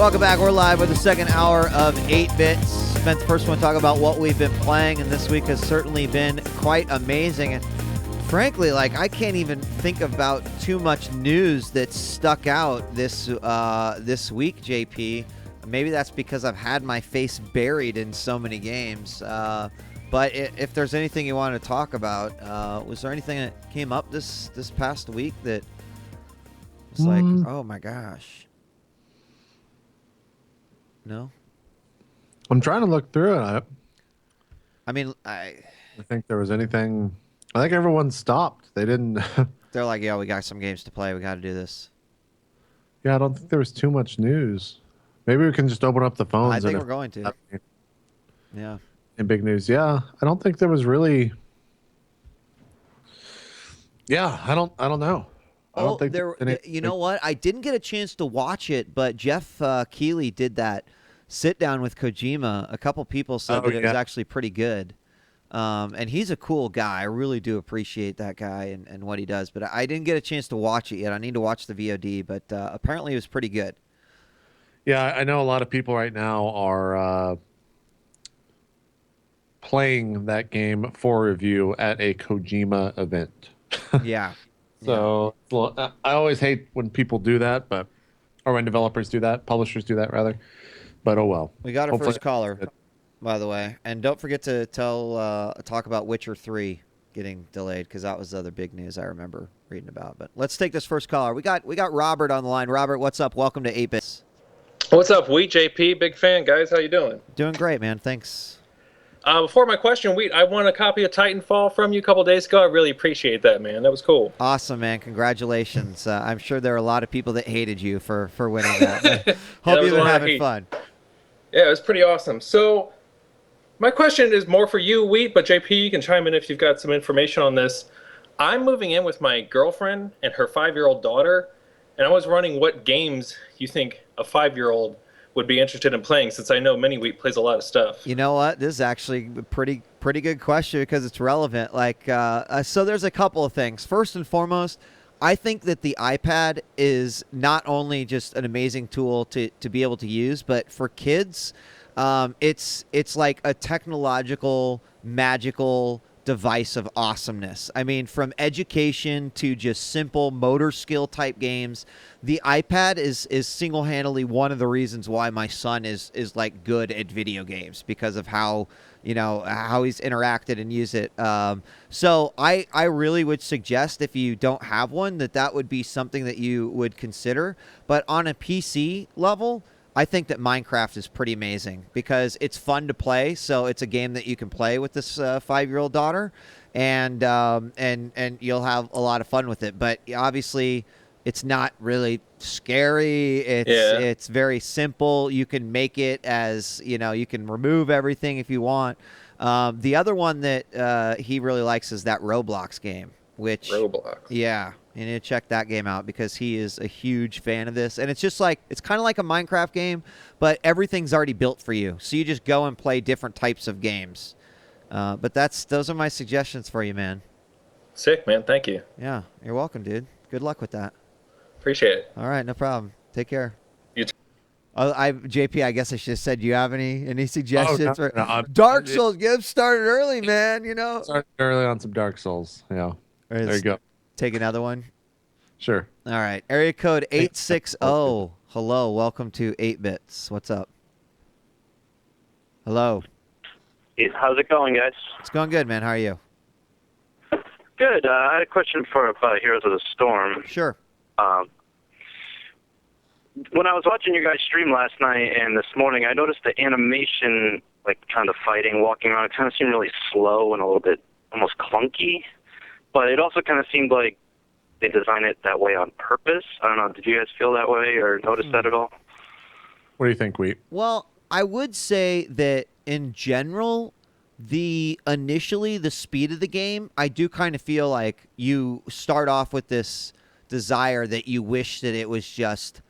Welcome back. We're live with the second hour of 8-Bits. Spence, first want to talk about what we've been playing, and this week has certainly been quite amazing. And frankly, I can't even think about too much news that stuck out this week, JP. Maybe that's because I've had my face buried in so many games. But if there's anything you want to talk about, was there anything that came up this past week that was like, oh my gosh? No? I'm trying to look through it. I think there was anything. I think everyone stopped. They didn't. They're like, yeah, we got some games to play. We got to do this. Yeah, I don't think there was too much news. Maybe we can just open up the phones. I think we're going to. Yeah. In big news, yeah. I don't think there was really. Yeah, I don't know. I don't think there. You know what? I didn't get a chance to watch it, but Jeff Keighley did that sit down with Kojima. A couple people said that it was actually pretty good. And he's a cool guy. I really do appreciate that guy and what he does. But I didn't get a chance to watch it yet. I need to watch the VOD, but apparently it was pretty good. Yeah, I know a lot of people right now are playing that game for review at a Kojima event. Yeah. So I always hate when people do that, or when developers do that, publishers do that rather. But oh well. We got our first caller, by the way, and don't forget to talk about Witcher 3 getting delayed, because that was the other big news I remember reading about. But let's take this first caller. We got Robert on the line. Robert, what's up? Welcome to 8-Bits. What's up, Wheat JP? Big fan, guys. How you doing? Doing great, man. Thanks. Before my question, Wheat, I won a copy of Titanfall from you a couple days ago. I really appreciate that, man. That was cool. Awesome, man. Congratulations. I'm sure there are a lot of people that hated you for winning that. Hope you've been having fun. Yeah, it was pretty awesome. So my question is more for you, Wheat, but JP, you can chime in if you've got some information on this. I'm moving in with my girlfriend and her 5-year-old daughter, and I was wondering what games you think a 5-year-old would be interested in playing, since I know Mini Wheat plays a lot of stuff. You know what? This is actually a pretty good question because it's relevant. So there's a couple of things. First and foremost, I think that the iPad is not only just an amazing tool to be able to use, but for kids, it's like a technological, magical device of awesomeness. I mean, from education to just simple motor skill type games, the iPad is single-handedly one of the reasons why my son is like good at video games, because of how he's interacted and used it. So I really would suggest, if you don't have one, that would be something that you would consider. But on a PC level, I think that Minecraft is pretty amazing because it's fun to play. So it's a game that you can play with this 5-year-old daughter, and you'll have a lot of fun with it. But obviously, it's not really scary. It's very simple. You can make it as, you can remove everything if you want. The other one that he really likes is that Roblox game, which Roblox. Yeah. You need to check that game out because he is a huge fan of this. And it's just it's kind of like a Minecraft game, but everything's already built for you. So you just go and play different types of games. But those are my suggestions for you, man. Sick, man. Thank you. Yeah, you're welcome, dude. Good luck with that. Appreciate it. All right, no problem. Take care. You too. JP, I guess I should have said, do you have any suggestions? No, Dark Souls, get started early, man, Started early on some Dark Souls, yeah. There you go. Take another one? Sure. All right. Area code 860. Hello. Welcome to 8-Bits. What's up? Hello. How's it going, guys? It's going good, man. How are you? Good. I had a question about Heroes of the Storm. Sure. When I was watching you guys stream last night and this morning, I noticed the animation, kind of fighting, walking around, it kind of seemed really slow and a little bit almost clunky. But it also kind of seemed like they designed it that way on purpose. I don't know. Did you guys feel that way or notice that at all? What do you think, Wheat? Well, I would say that in general, initially the speed of the game, I do kind of feel like you start off with this desire that you wish that it was just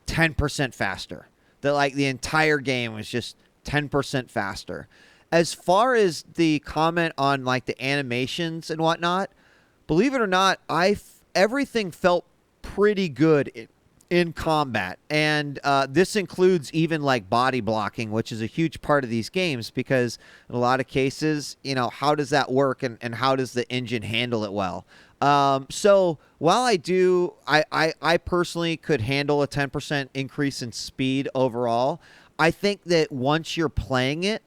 10% faster. That the entire game was just 10% faster. As far as the comment on the animations and whatnot, believe it or not, everything felt pretty good in combat. And this includes even like body blocking, which is a huge part of these games because in a lot of cases, how does that work and how does the engine handle it well? So while I personally could handle a 10% increase in speed overall, I think that once you're playing it,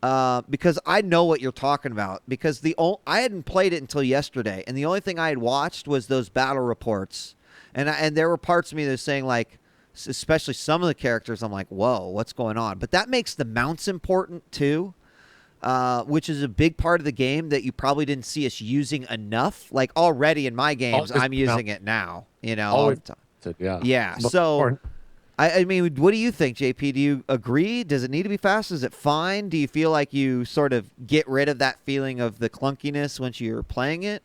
because I know what you're talking about, because I hadn't played it until yesterday, and the only thing I had watched was those battle reports. And there were parts of me that were saying, like, especially some of the characters, I'm like, whoa, what's going on? But that makes the mounts important, too, which is a big part of the game that you probably didn't see us using enough. Like, already in my games, I'm using it now, all the time. Yeah. Yeah, so... I mean, what do you think, JP? Do you agree? Does it need to be fast? Is it fine? Do you feel like you sort of get rid of that feeling of the clunkiness once you're playing it?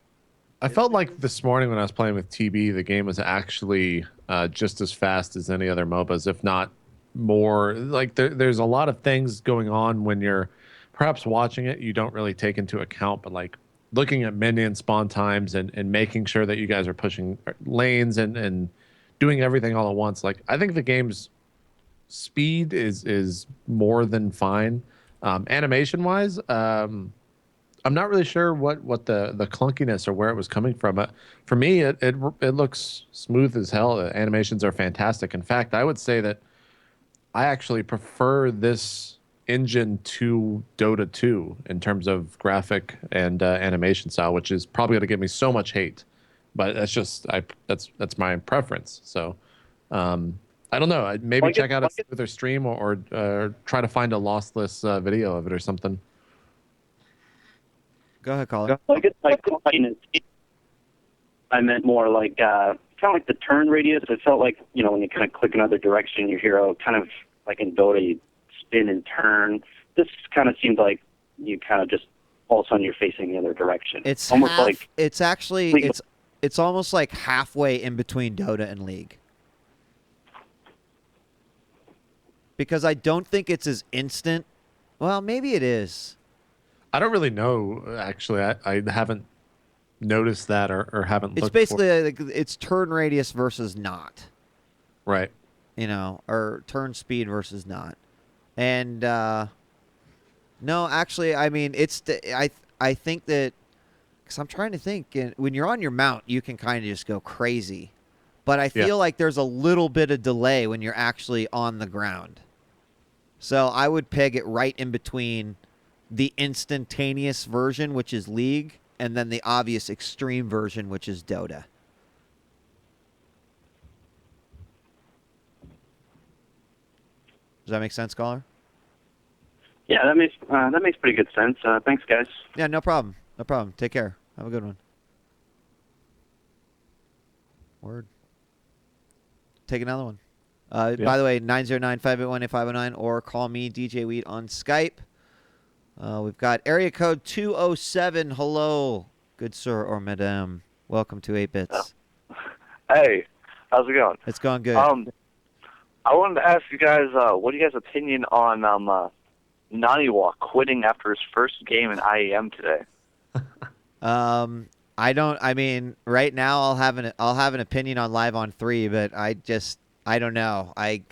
I felt like this morning when I was playing with TB, the game was actually just as fast as any other MOBAs, if not more. Like there's a lot of things going on when you're perhaps watching it you don't really take into account, but like looking at minion spawn times and making sure that you guys are pushing lanes and doing everything all at once. Like I think the game's speed is more than fine. Animation wise, I'm not really sure what the clunkiness or where it was coming from. For me, it looks smooth as hell. The animations are fantastic. In fact, I would say that I actually prefer this engine to Dota 2 in terms of graphic and animation style, which is probably going to give me so much hate. But that's just that's my preference. So I don't know. Maybe check out a smoother stream or try to find a lossless video of it or something. Go ahead, caller. Like it's like I meant more like kind of like the turn radius. It felt like when you kind of click another direction, your hero kind of like in Dota you spin and turn. This kind of seemed like you kind of just all of a sudden you're facing the other direction. It's almost like it's actually it's almost like halfway in between Dota and League. Because I don't think it's as instant. Well, maybe it is. I don't really know, actually. I haven't noticed that or haven't It's looked basically like it's turn radius versus not. Right. Or turn speed versus not. And no, actually, I mean, I think that, because I'm trying to think, when you're on your mount, you can kind of just go crazy. But I feel like there's a little bit of delay when you're actually on the ground. So I would peg it right in between the instantaneous version, which is League, and then the obvious extreme version, which is Dota. Does that make sense, caller? Yeah, that makes pretty good sense. Thanks, guys. Yeah, no problem. No problem. Take care. Have a good one. Word. Take another one. By the way, 909-581-8509 or call me, djWHEAT, on Skype. We've got area code 207. Hello, good sir or madame. Welcome to 8-Bits. Hey, how's it going? It's going good. I wanted to ask you guys, what are you guys' opinion on Naniwa quitting after his first game in IEM today? I mean, right now I'll have an opinion on Live on 3, but I don't know. I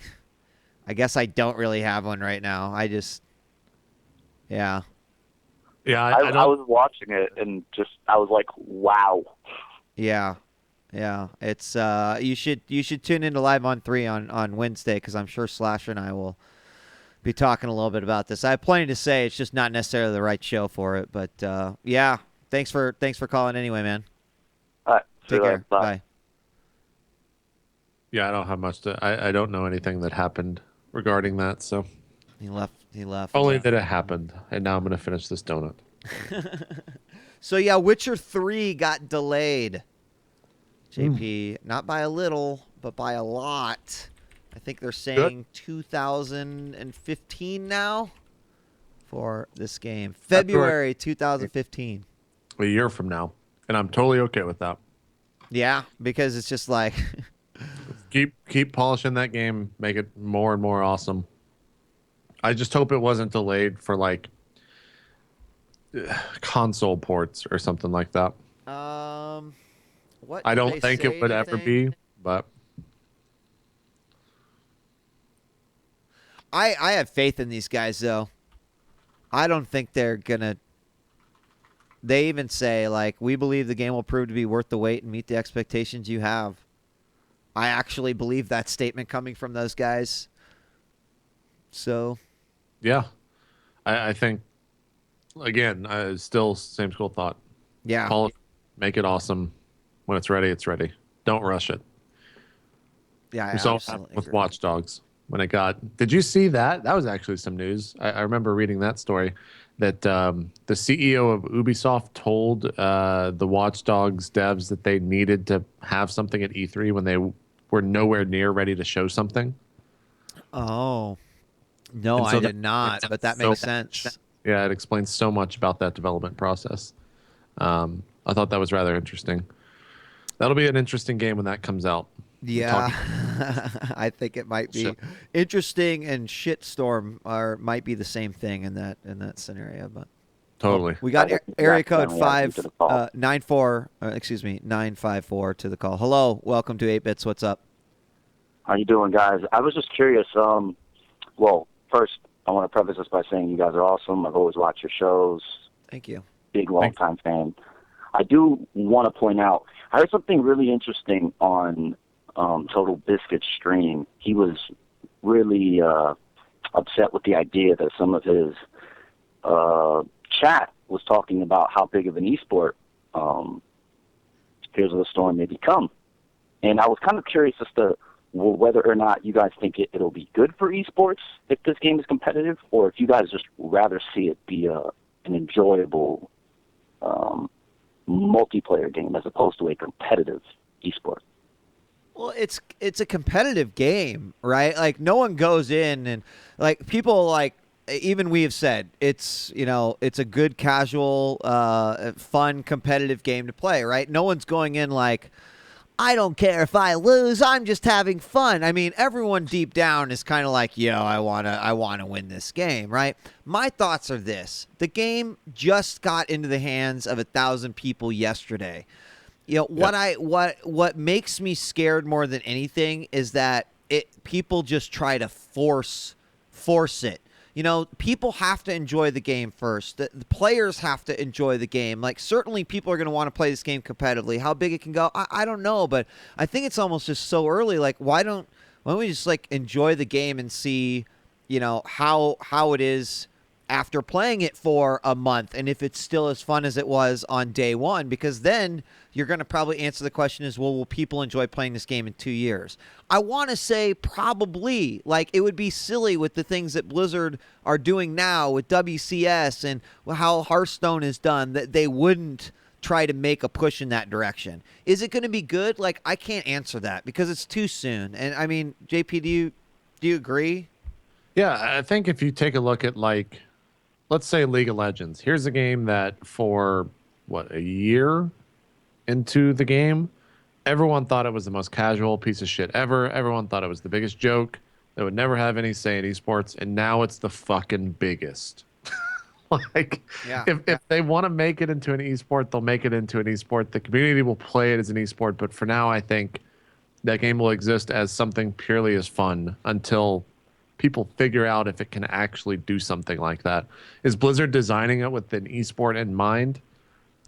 guess I don't really have one right now. Yeah. Yeah, I was watching it and I was like, wow. Yeah. Yeah. It's you should tune into Live on 3 on Wednesday, because I'm sure Slasher and I will be talking a little bit about this. I have plenty to say. It's just not necessarily the right show for it. But yeah, thanks for calling anyway, man. All right. Take care. Bye. Yeah, I don't have much I don't know anything that happened regarding that, so. He left. Only that it happened, and now I'm going to finish this donut. So yeah, Witcher 3 got delayed. JP, not by a little, but by a lot. I think they're saying 2015 now for this game. February 2015. A year from now, and I'm totally okay with that. Yeah, because it's just like keep polishing that game, make it more and more awesome. I just hope it wasn't delayed for like console ports or something like that. What? I don't think it would ever be, but I have faith in these guys, though. I don't think they're going to. They even say, like, we believe the game will prove to be worth the wait and meet the expectations you have. I actually believe that statement coming from those guys. So. Yeah. I think, again, still same school thought. Yeah. Call it, make it awesome. When it's ready, it's ready. Don't rush it. Yeah, I We saw absolutely with agree. Watch Dogs when it got. Did you see that? That was actually some news. I remember reading that story that the CEO of Ubisoft told the Watch Dogs devs that they needed to have something at E3 when they were nowhere near ready to show something. Oh. No, And so I did not, but that makes sense. Yeah, it explains so much about that development process. I thought that was rather interesting. That'll be an interesting game when that comes out. Yeah, I think it might be Shit. interesting, and shitstorm might be the same thing in that scenario. But Totally. we got area code Accidentally added you to the call. 954 to the call. Hello, welcome to 8-Bits. What's up? How you doing, guys? I was just curious. Well, first, I want to preface this by saying you guys are awesome. I've always watched your shows. Thank you. Big, long-time fan. I do want to point out, I heard something really interesting on Total Biscuit's stream. He was really upset with the idea that some of his chat was talking about how big of an esport Heroes of the Storm may become. And I was kind of curious as to whether or not you guys think it'll be good for esports if this game is competitive, or if you guys just rather see it be an enjoyable multiplayer game as opposed to a competitive esport. Well, it's a competitive game, right? Like, no one goes in and, like, people, like, even we have said it's a good casual fun competitive game to play, right? No one's going in like, I don't care if I lose, I'm just having fun. I mean, everyone deep down is kind of like, yo, I wanna win this game, right? My thoughts are this: the game just got into the hands of 1,000 people yesterday. What makes me scared more than anything is that people just try to force it. People have to enjoy the game first. The players have to enjoy the game. Like, certainly people are going to want to play this game competitively. How big it can go, I don't know, but I think it's almost just so early. Like, why don't we just, like, enjoy the game and see, how it is after playing it for a month, and if it's still as fun as it was on day one, because then you're going to probably answer the question is, well, will people enjoy playing this game in 2 years? I want to say probably. Like, it would be silly with the things that Blizzard are doing now with WCS and how Hearthstone is done, that they wouldn't try to make a push in that direction. Is it going to be good? Like, I can't answer that because it's too soon. And I mean, JP, do you agree? Yeah, I think if you take a look at, like, let's say League of Legends. Here's a game that for, a year into the game, everyone thought it was the most casual piece of shit ever. Everyone thought it was the biggest joke that would never have any say in esports, and now it's the fucking biggest. If they want to make it into an esport, they'll make it into an esport. The community will play it as an esport, but for now, I think that game will exist as something purely as fun until people figure out if it can actually do something like that. Is Blizzard designing it with an esport in mind?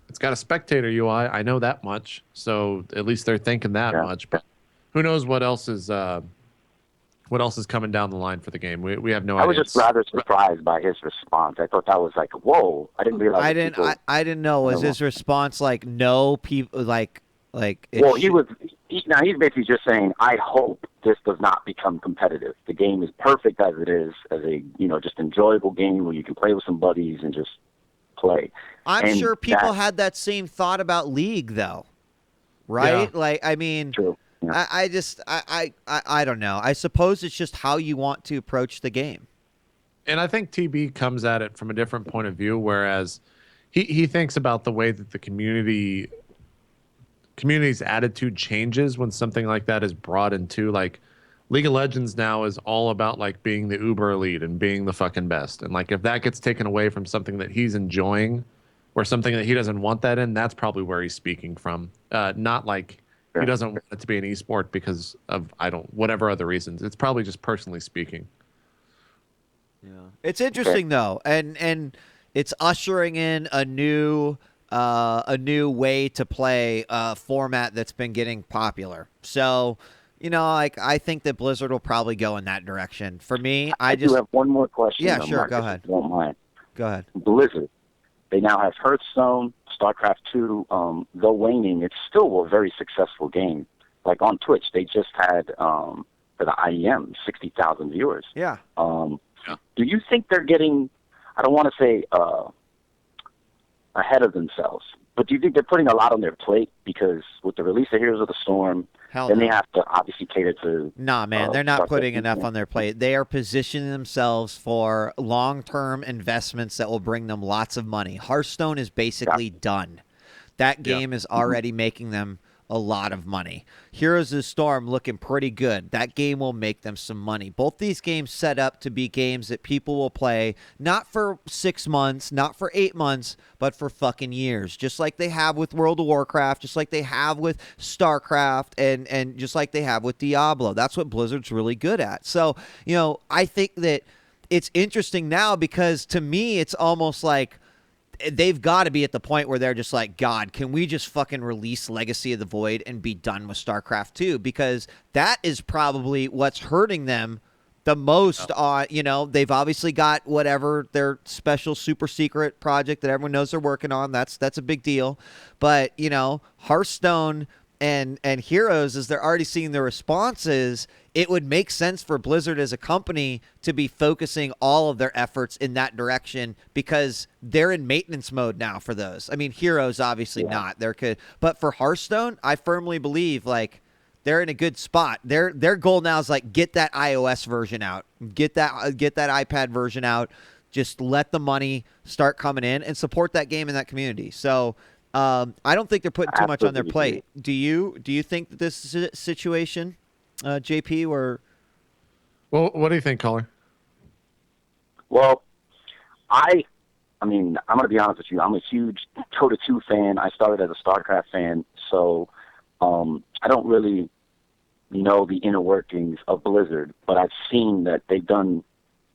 It's got a spectator UI. I know that much. So at least they're thinking that much. But who knows what else is coming down the line for the game? We have no idea. I was just rather surprised by his response. I thought that was like, whoa! I didn't realize. I didn't know. Was his response like, no, people like? Well, he's basically just saying, I hope this does not become competitive. The game is perfect as it is, as a just enjoyable game where you can play with some buddies and just play. I'm sure people had that same thought about League, though, right? Yeah. Like, I mean, true. Yeah. I don't know. I suppose it's just how you want to approach the game. And I think TB comes at it from a different point of view, whereas he thinks about the way that the community's attitude changes when something like that is brought into, like, League of Legends now is all about, like, being the uber elite and being the fucking best. And, like, if that gets taken away from something that he's enjoying or something that he doesn't want that in, that's probably where he's speaking from. Not like he doesn't want it to be an esport because of, whatever other reasons. It's probably just personally speaking. Yeah, it's interesting though, and it's ushering in a new way to play a format that's been getting popular. So, like I think that Blizzard will probably go in that direction. For me, I do have one more question. Yeah, sure, go Marcus, ahead. if you don't mind. Go ahead. Blizzard. They now have Hearthstone, StarCraft 2. Though waning, it's still a very successful game. Like on Twitch, they just had for the IEM 60,000 viewers. Yeah. Do you think they're getting? I don't want to say ahead of themselves, but do you think they're putting a lot on their plate? Because with the release of Heroes of the Storm, then they have to obviously cater to. Nah, man, they're not putting enough on their plate. They are positioning themselves for long-term investments that will bring them lots of money. Hearthstone is basically done. That game is already making them a lot of money. Heroes of the Storm looking pretty good. That game will make them some money. Both these games set up to be games that people will play not for 6 months, not for 8 months, but for fucking years. Just like they have with World of Warcraft, just like they have with StarCraft, and just like they have with Diablo. That's what Blizzard's really good at. So, I think that it's interesting now because to me it's almost like they've got to be at the point where they're just like, God, can we just fucking release Legacy of the Void and be done with StarCraft 2? Because that is probably what's hurting them the most. They've obviously got whatever their special super secret project that everyone knows they're working on. That's a big deal. But, Hearthstone and Heroes, as they're already seeing the responses, it would make sense for Blizzard as a company to be focusing all of their efforts in that direction because they're in maintenance mode now for those. I mean, Heroes obviously not. But for Hearthstone, I firmly believe like they're in a good spot. Their goal now is like get that iOS version out, get that iPad version out, just let the money start coming in and support that game in that community. So I don't think they're putting too much on their plate. Do you think that this situation, JP, or? Well, what do you think, caller? Well, I mean, I'm going to be honest with you. I'm a huge Dota 2 fan. I started as a StarCraft fan, so I don't really know the inner workings of Blizzard, but I've seen that they've done,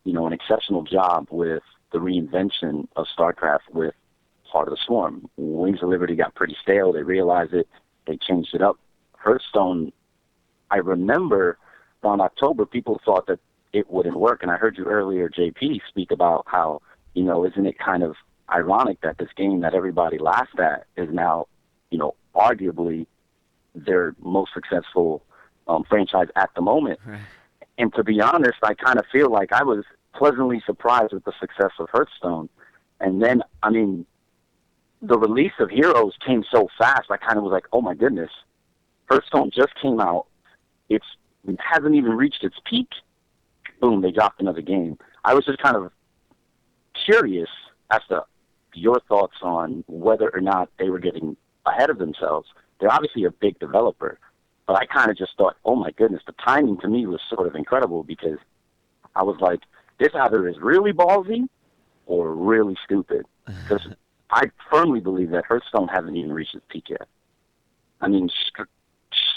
an exceptional job with the reinvention of StarCraft with Heart of the Swarm. Wings of Liberty got pretty stale. They realized it. They changed it up. Hearthstone, I remember around October, people thought that it wouldn't work. And I heard you earlier, JP, speak about how, isn't it kind of ironic that this game that everybody laughed at is now, arguably their most successful franchise at the moment. Right. And to be honest, I kind of feel like I was pleasantly surprised with the success of Hearthstone. And then, the release of Heroes came so fast, I kind of was like, oh my goodness, Hearthstone just came out. It hasn't even reached its peak. Boom, they dropped another game. I was just kind of curious as to your thoughts on whether or not they were getting ahead of themselves. They're obviously a big developer, but I kind of just thought, oh my goodness, the timing to me was sort of incredible because I was like, this either is really ballsy or really stupid. Because I firmly believe that Hearthstone hasn't even reached its peak yet. I mean,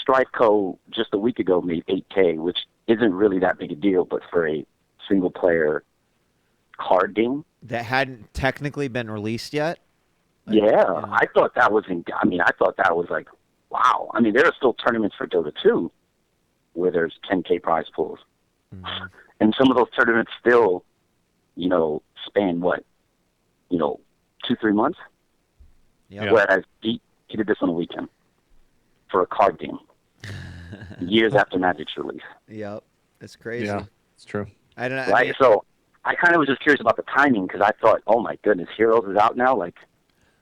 Strifeco just a week ago made 8K, which isn't really that big a deal, but for a single-player card game that hadn't technically been released yet. I thought that was. I thought that was like, wow. I mean, there are still tournaments for Dota 2 where there's 10K prize pools, and some of those tournaments still, span what, 2-3 months. Yep. Whereas he did this on a weekend for a card game, years after Magic's release. Yep, it's crazy. Yeah, it's true. I don't know. Right, so I kind of was just curious about the timing because I thought, oh my goodness, Heroes is out now. Like,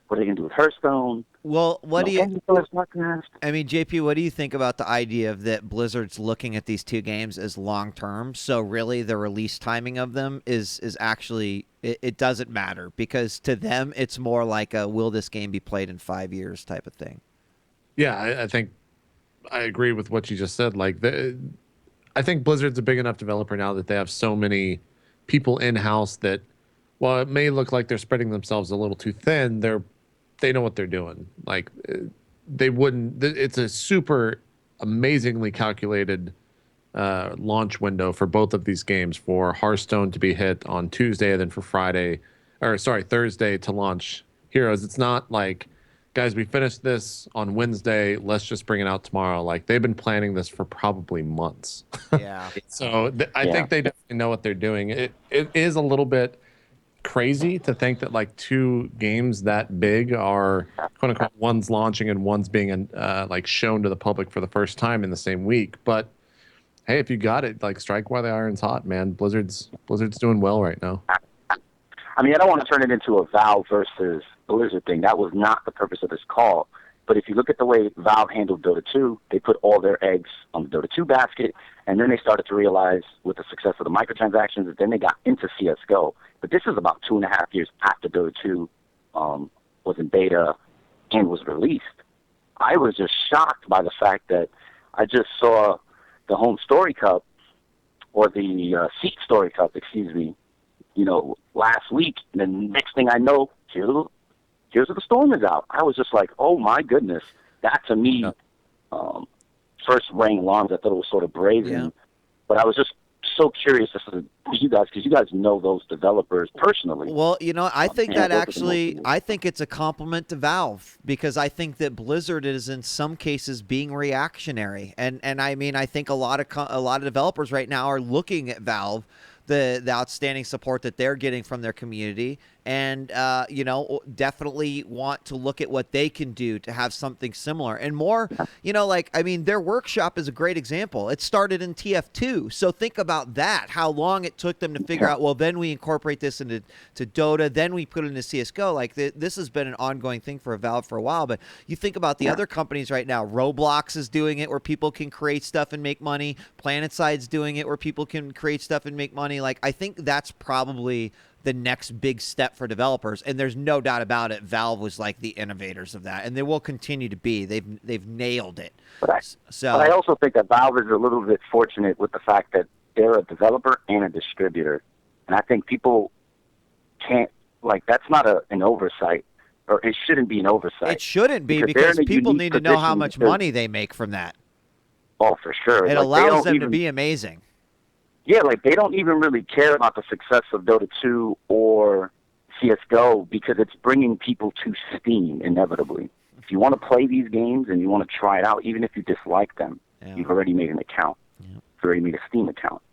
what are they gonna do with Hearthstone? Well, what do you? I mean, JP, what do you think about the idea of that Blizzard's looking at these two games as long term? So really, the release timing of them is actually it doesn't matter because to them it's more like a will this game be played in 5 years type of thing. Yeah, I think I agree with what you just said. Like, I think Blizzard's a big enough developer now that they have so many people in house that, while it may look like they're spreading themselves a little too thin, they know what they're doing. Like, they wouldn't. It's a super amazingly calculated launch window for both of these games, for Hearthstone to be hit on Tuesday, and then for Thursday to launch Heroes. It's not like, guys, we finished this on Wednesday, let's just bring it out tomorrow. Like, they've been planning this for probably months. Yeah. So I think they definitely know what they're doing. It is a little bit crazy to think that like two games that big are, quote unquote, one's launching and one's being like shown to the public for the first time in the same week. But hey, if you got it, like, strike while the iron's hot, man. Blizzard's doing well right now. I mean, I don't want to turn it into a Valve versus Blizzard thing. That was not the purpose of this call. But if you look at the way Valve handled Dota 2, they put all their eggs on the Dota 2 basket, and then they started to realize with the success of the microtransactions that then they got into CSGO. But this is about 2.5 years after Dota 2 was in beta and was released. I was just shocked by the fact that I just saw the Home Story Cup, or the Seat Story Cup, excuse me, last week. And the next thing I know, Here's of the Storm is out. I was just like, oh my goodness. That to me, first rang alarms. I thought it was sort of brazen. Yeah. But I was just so curious as to you guys, because you guys know those developers personally. Well, I think that actually, I think it's a compliment to Valve, because I think that Blizzard is in some cases being reactionary, and I mean, I think a lot of developers right now are looking at Valve, the outstanding support that they're getting from their community, and definitely want to look at what they can do to have something similar and more. Their workshop is a great example. It started in TF2, so think about that, how long it took them to figure out, well, then we incorporate this into Dota, then we put it into CSGO. Like, this has been an ongoing thing for Valve for a while. But you think about the other companies right now. Roblox is doing it where people can create stuff and make money. PlanetSide's doing it where people can create stuff and make money. Like, I think that's probably the next big step for developers, and there's no doubt about it. Valve was like the innovators of that, and they will continue to be. They've nailed it. But I also think that Valve is a little bit fortunate with the fact that they're a developer and a distributor, and I think people can't, like, that's not an oversight, or it shouldn't be an oversight. It shouldn't be, because people need to know how much money they make from that. Oh, for sure. It allows them to be amazing. Yeah, like, they don't even really care about the success of Dota 2 or CSGO, because it's bringing people to Steam inevitably. If you want to play these games and you want to try it out, even if you dislike them, you've already made an account. You've already made a Steam account.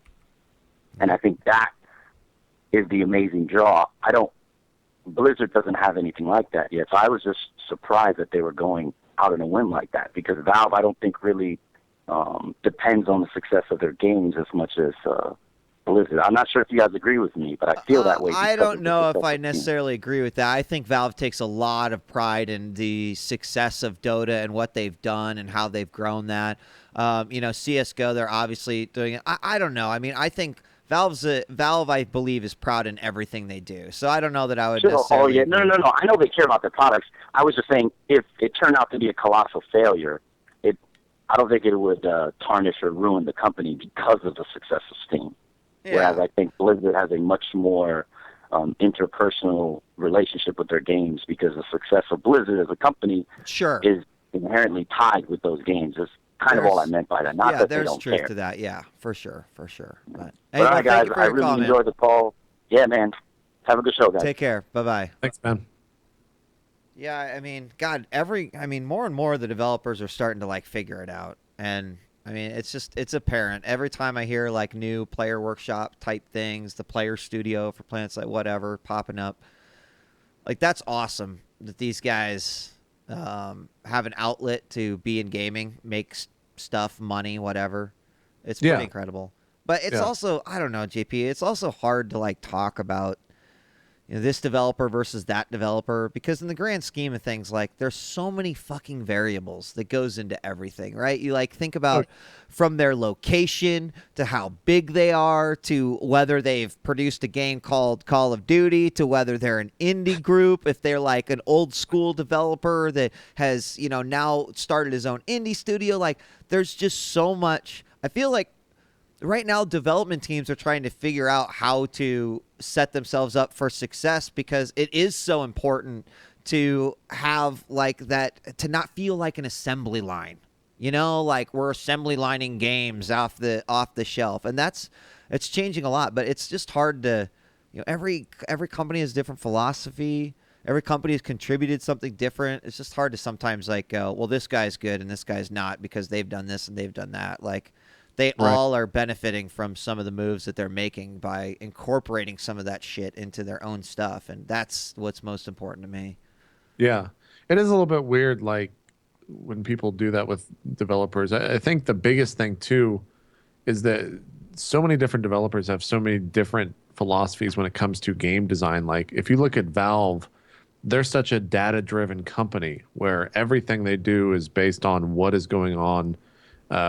And I think that is the amazing draw. Blizzard doesn't have anything like that yet. So I was just surprised that they were going out on a whim like that, because Valve, I don't think, really depends on the success of their games as much as Blizzard. I'm not sure if you guys agree with me, but I feel that way. I don't know if I necessarily agree with that. I think Valve takes a lot of pride in the success of Dota and what they've done and how they've grown that. CSGO, they're obviously doing it. I don't know. I mean, I think Valve, I believe, is proud in everything they do. So I don't know that I would necessarily... Oh, yeah. No. I know they care about their products. I was just saying, if it turned out to be a colossal failure, I don't think it would tarnish or ruin the company because of the success of Steam. Yeah. Whereas I think Blizzard has a much more interpersonal relationship with their games, because the success of Blizzard as a company is inherently tied with those games. That's kind of all I meant by that. Not that they don't care. There's truth to that. Yeah, for sure. But hey, all right, guys, I really enjoyed the call. Yeah, man. Have a good show, guys. Take care. Bye-bye. Thanks, man. Yeah, I mean, God, more and more of the developers are starting to, like, figure it out. And, I mean, it's apparent. Every time I hear, like, new player workshop type things, the player studio for PlanetSide, whatever, popping up, like, that's awesome that these guys have an outlet to be in gaming, make stuff, money, whatever. It's pretty incredible. But it's also, I don't know, JP, it's also hard to, like, talk about this developer versus that developer, because in the grand scheme of things, like, there's so many fucking variables that goes into everything, right? You, like, think about from their location to how big they are, to whether they've produced a game called Call of Duty, to whether they're an indie group, if they're like an old school developer that has, now started his own indie studio. Like, there's just so much. I feel like right now development teams are trying to figure out how to set themselves up for success, because it is so important to have, like, that, to not feel like an assembly line. Like we're assembly lining games off the shelf, and it's changing a lot. But it's just hard to, every company has different philosophy. Every company has contributed something different. It's just hard to sometimes like go, well, this guy's good and this guy's not because they've done this and they've done that. Like they all are benefiting from some of the moves that they're making by incorporating some of that shit into their own stuff, and that's what's most important to me. Yeah, it is a little bit weird, like when people do that with developers. I think the biggest thing too is that so many different developers have so many different philosophies when it comes to game design. Like if you look at Valve, they're such a data-driven company where everything they do is based on what is going on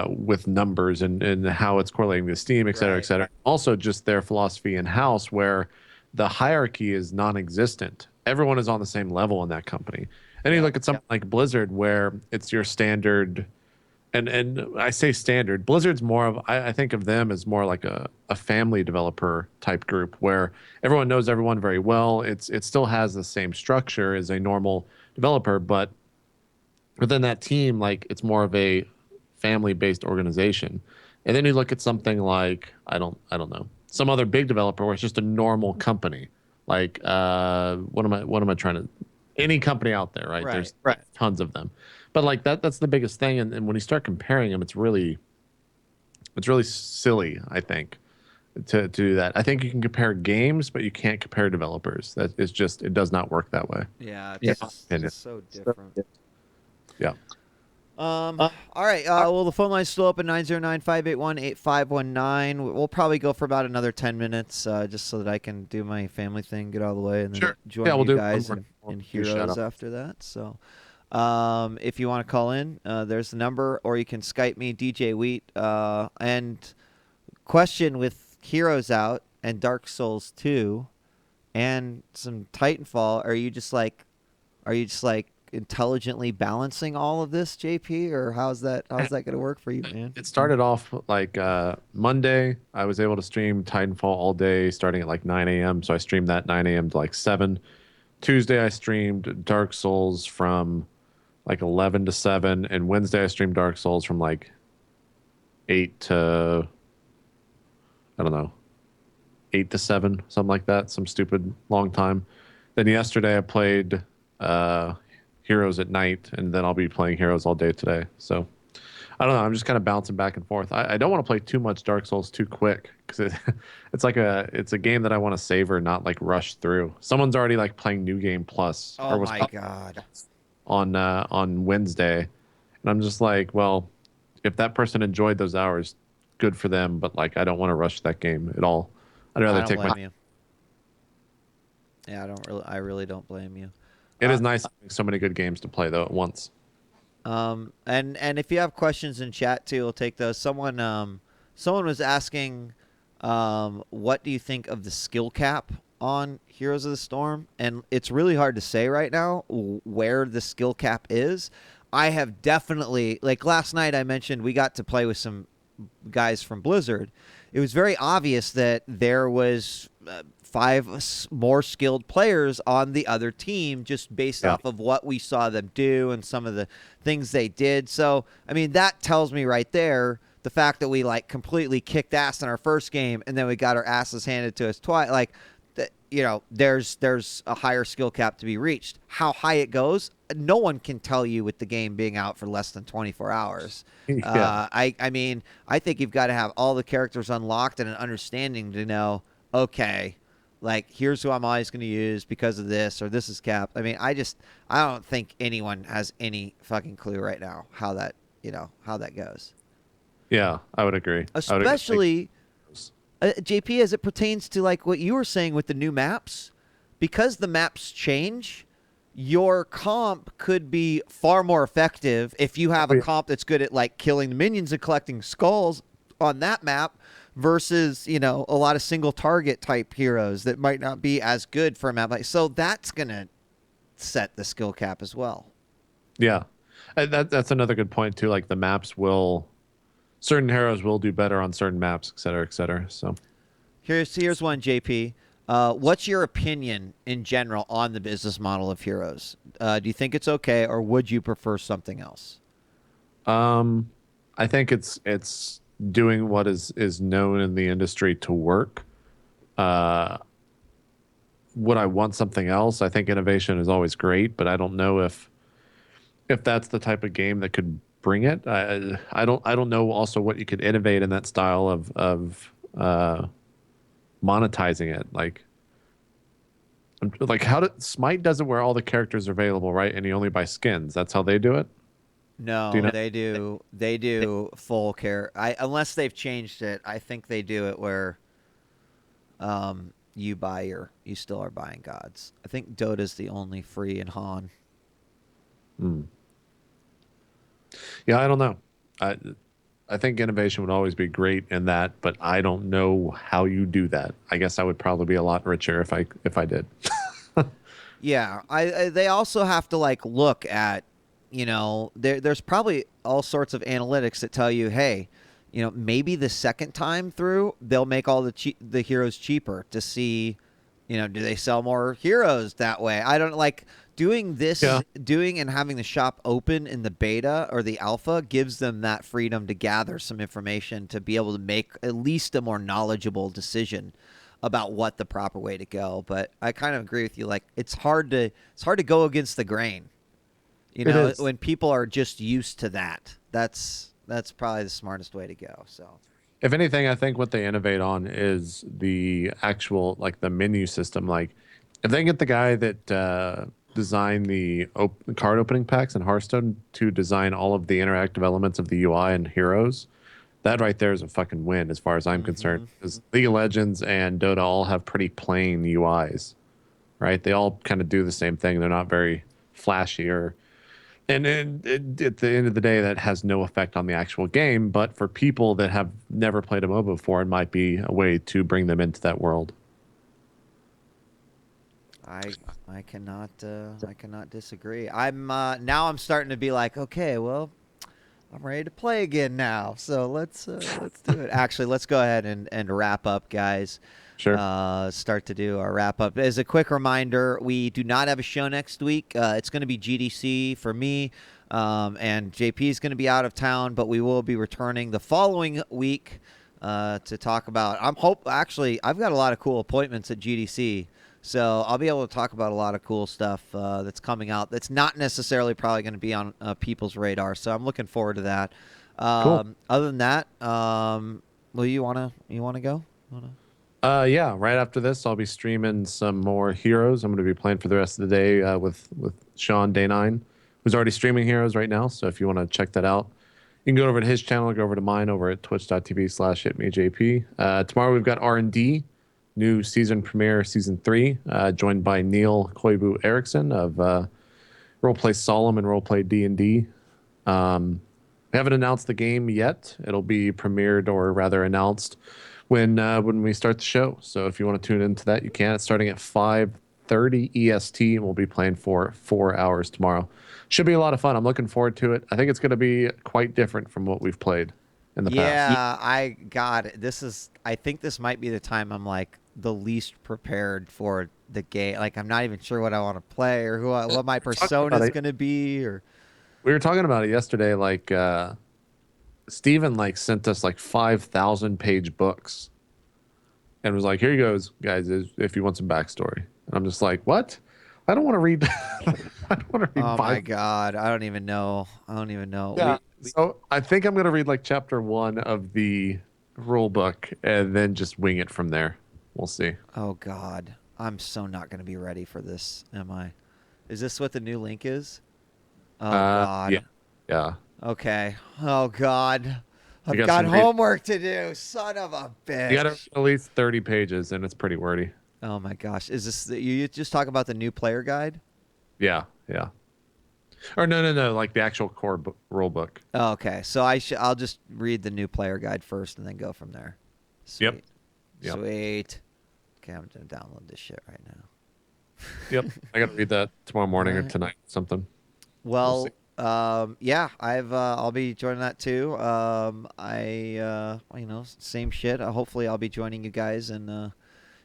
with numbers and how it's correlating to Steam, et cetera, et cetera. Also, just their philosophy in-house where the hierarchy is non-existent. Everyone is on the same level in that company. And you look at something like Blizzard where it's your standard, and I say standard. Blizzard's more of, I think of them as more like a family developer type group where everyone knows everyone very well. It still has the same structure as a normal developer, but within that team, like it's more of a family-based organization. And then you look at something like I don't know, some other big developer where it's just a normal company. Like what am I trying to? Any company out there, right? There's tons of them. But like that's the biggest thing, and when you start comparing them, it's really silly, I think, to do that. I think you can compare games, but you can't compare developers. That is just, it does not work that way. Yeah, it's so different. Yeah. All right. Well, the phone line's still open, 909-581-8519. We'll probably go for about another 10 minutes, just so that I can do my family thing, get out of the way, and then join you guys in Heroes after that. So, if you want to call in, there's the number, or you can Skype me, djWHEAT. And question with Heroes out and Dark Souls 2 and some Titanfall, are you just like intelligently balancing all of this, JP, or how's that going to work for you, man? It started off like Monday. I was able to stream Titanfall all day, starting at like 9 a.m. So I streamed that 9 a.m. to like 7. Tuesday I streamed Dark Souls from like 11 to 7, and Wednesday I streamed Dark Souls from like 8 to, I don't know, 8 to 7, something like that, some stupid long time. Then yesterday I played Heroes at night, and then I'll be playing Heroes all day today. So I don't know. I'm just kind of bouncing back and forth. I don't want to play too much Dark Souls too quick because it's a game that I want to savor, not like rush through. Someone's already like playing New Game Plus. Oh my god! On Wednesday, and I'm just like, well, if that person enjoyed those hours, good for them. But like, I don't want to rush that game at all. I'd rather take my. You. Yeah, I really don't blame you. It is nice having so many good games to play though at once. And if you have questions in chat too, we'll take those. Someone was asking, what do you think of the skill cap on Heroes of the Storm? And it's really hard to say right now where the skill cap is. I have definitely, like last night I mentioned we got to play with some guys from Blizzard. It was very obvious that there was 5 more skilled players on the other team just based off of what we saw them do and some of the things they did. So, I mean, that tells me right there the fact that we like completely kicked ass in our first game and then we got our asses handed to us twice. Like, there's a higher skill cap to be reached. How high it goes, no one can tell you with the game being out for less than 24 hours. I mean, I think you've got to have all the characters unlocked and an understanding to know, okay, like, here's who I'm always going to use because of this, or this is capped. I mean, I don't think anyone has any fucking clue right now how that goes. Yeah, I would agree. Especially, JP, as it pertains to like what you were saying with the new maps, because the maps change, your comp could be far more effective if you have a comp that's good at like killing the minions and collecting skulls on that map versus, a lot of single target type heroes that might not be as good for a map. So that's going to set the skill cap as well. Yeah. That's another good point too. Like the maps certain heroes will do better on certain maps, et cetera, et cetera. So here's one, JP. What's your opinion in general on the business model of Heroes? Do you think it's okay, or would you prefer something else? I think it's doing what is known in the industry to work. Uh, would I want something else? I think innovation is always great, but I don't know if that's the type of game that could bring it. I don't know also what you could innovate in that style of monetizing it. Like how did Smite does it where all the characters are available, right? And you only buy skins. That's how they do it. Do you No, know? they do full care. Unless they've changed it, I think they do it where you still are buying gods. I think Dota's the only free in Han. Hmm. Yeah, I don't know. I think innovation would always be great in that, but I don't know how you do that. I guess I would probably be a lot richer if I did. Yeah, they also have to like look at, there's probably all sorts of analytics that tell you, hey, maybe the second time through they'll make all the heroes cheaper to see, do they sell more heroes that way? I don't like doing this, Yeah. doing and having the shop open in the beta or the alpha gives them that freedom to gather some information to be able to make at least a more knowledgeable decision about what the proper way to go. But I kind of agree with you. Like it's hard to go against the grain. It is. When people are just used to that. That's probably the smartest way to go. So If anything, I think what they innovate on is the actual like the menu system. Like if they can get the guy that designed the card opening packs in Hearthstone to design all of the interactive elements of the UI and heroes, that right there is a fucking win as far as I'm concerned. Because League of Legends and Dota all have pretty plain UIs, right? They all kind of do the same thing. They're not very flashy or and at the end of the day, that has no effect on the actual game. But for people that have never played a MOBA before, it might be a way to bring them into that world. I cannot disagree. I'm starting to be like, okay, well, I'm ready to play again now. So let's do it. Actually, let's go ahead and wrap up, guys. Sure. Start to do our wrap up. As a quick reminder, we do not have a show next week. It's going to be GDC for me, and JP is going to be out of town, but we will be returning the following week to talk about. Actually, I've got a lot of cool appointments at GDC. So I'll be able to talk about a lot of cool stuff that's coming out. That's not necessarily probably going to be on people's radar. So I'm looking forward to that. Cool. Other than that, well, you wanna go? Yeah. Right after this, I'll be streaming some more Heroes. I'm going to be playing for the rest of the day with Sean Day9, who's already streaming Heroes right now. So if you want to check that out, you can go over to his channel, go over to mine over at twitch.tv/itmeJP. Tomorrow we've got R&D. New season premiere, season 3, joined by Neil Koivu Eriksson of Roleplay Solemn and Roleplay D&D. We haven't announced the game yet. It'll be premiered, or rather announced, when we start the show. So if you want to tune into that, you can. It's starting at 5:30 EST, and we'll be playing for 4 hours tomorrow. Should be a lot of fun. I'm looking forward to it. I think it's going to be quite different from what we've played in the past. Yeah, I got it. I think this might be the time I'm like the least prepared for the game. Like I'm not even sure what I want to play or what my persona is going to be. Or we were talking about it yesterday. Like Steven sent us 5,000 page books and was like, "Here you goes, guys, if you want some backstory." And I'm just like, "What? I don't want to read. I don't want to read." Oh my god, I don't even know. Yeah. So I think I'm gonna read chapter 1 of the rule book and then just wing it from there. We'll see. Oh god, I'm so not going to be ready for this. Am I? Is this what the new link is? Oh god. Yeah. Okay. Oh god. I've got got some homework to do. Son of a bitch. You got at least 30 pages, and it's pretty wordy. Oh my gosh. Is this you just talk about the new player guide? Yeah. Or no, like the actual core rule book. Oh, okay. So I'll just read the new player guide first and then go from there. Sweet. Yep. Sweet. Okay, I'm gonna download this shit right now. Yep. I got to read that tomorrow morning or tonight, something. Well, yeah, I'll be joining that too. Same shit. Hopefully I'll be joining you guys in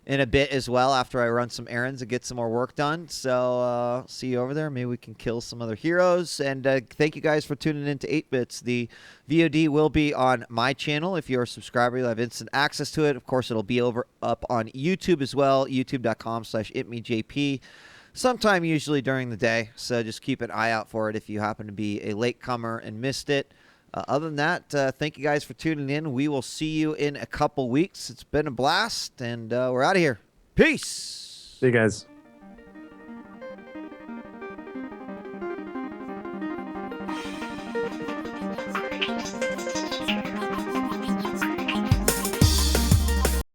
in a bit as well after I run some errands and get some more work done. So see you over there. Maybe we can kill some other heroes. And thank you guys for tuning in to 8-Bits. The VOD will be on my channel. If you're a subscriber, you'll have instant access to it. Of course, it'll be up on YouTube as well, youtube.com/itmeJP. Sometime usually during the day. So just keep an eye out for it if you happen to be a latecomer and missed it. Other than that, thank you guys for tuning in. We will see you in a couple weeks. It's been a blast, and we're out of here. Peace. See you guys.